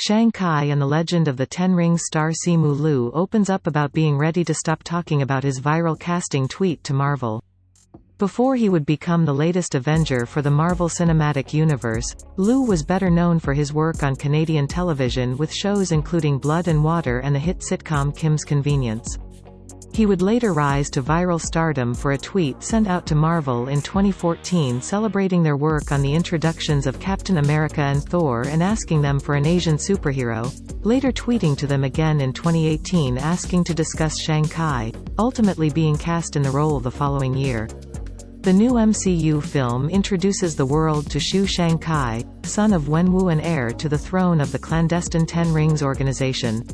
Shang-Chi and the Legend of the Ten Rings star Simu Liu opens up about being ready to stop talking about his viral casting tweet to Marvel. Before he would become the latest Avenger for the Marvel Cinematic Universe, Liu was better known for his work on Canadian television with shows including Blood and Water and the hit sitcom Kim's Convenience. He would later rise to viral stardom for a tweet sent out to Marvel in 2014 celebrating their work on the introductions of Captain America and Thor and asking them for an Asian superhero, later tweeting to them again in 2018 asking to discuss Shang-Chi, ultimately being cast in the role the following year. The new MCU film introduces the world to Shu Shang-Chi, son of Wenwu and heir to the throne of the clandestine Ten Rings organization.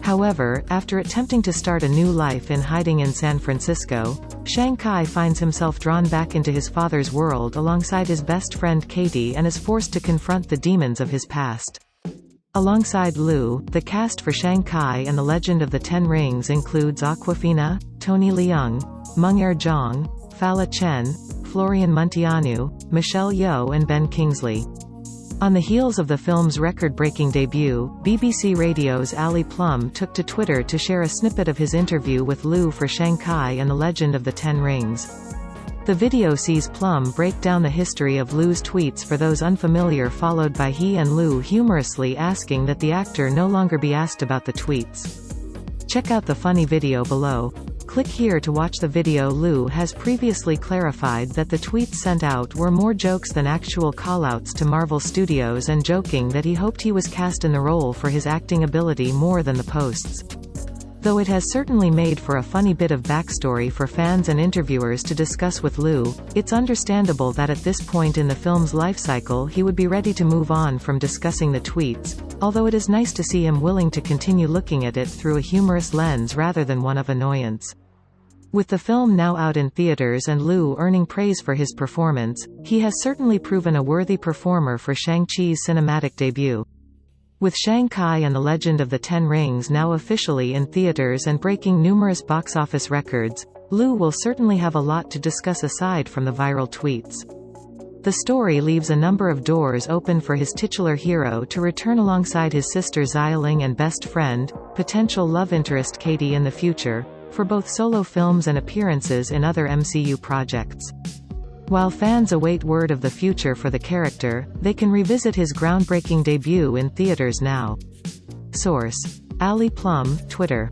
However, after attempting to start a new life in hiding in San Francisco, Shang-Chi finds himself drawn back into his father's world alongside his best friend Katie and is forced to confront the demons of his past. Alongside Liu, the cast for Shang-Chi and the Legend of the Ten Rings includes Awkwafina, Tony Leung, Meng-Er Zhang, Fala Chen, Florian Munteanu, Michelle Yeoh and Ben Kingsley. On the heels of the film's record-breaking debut, BBC Radio's Ali Plum took to Twitter to share a snippet of his interview with Liu for Shang-Chi and the Legend of the Ten Rings. The video sees Plum break down the history of Liu's tweets for those unfamiliar, followed by he and Liu humorously asking that the actor no longer be asked about the tweets. Check out the funny video below. Click here to watch the video. Liu has previously clarified that the tweets sent out were more jokes than actual callouts to Marvel Studios and joking that he hoped he was cast in the role for his acting ability more than the posts. Though it has certainly made for a funny bit of backstory for fans and interviewers to discuss with Liu, it's understandable that at this point in the film's life cycle he would be ready to move on from discussing the tweets, although it is nice to see him willing to continue looking at it through a humorous lens rather than one of annoyance. With the film now out in theaters and Liu earning praise for his performance, he has certainly proven a worthy performer for Shang-Chi's cinematic debut. With Shang-Chi and the Legend of the Ten Rings now officially in theaters and breaking numerous box office records, Liu will certainly have a lot to discuss aside from the viral tweets. The story leaves a number of doors open for his titular hero to return alongside his sister Xialing and best friend, potential love interest Katie in the future, for both solo films and appearances in other MCU projects. While fans await word of the future for the character, they can revisit his groundbreaking debut in theaters now. Source: Ali Plum, Twitter.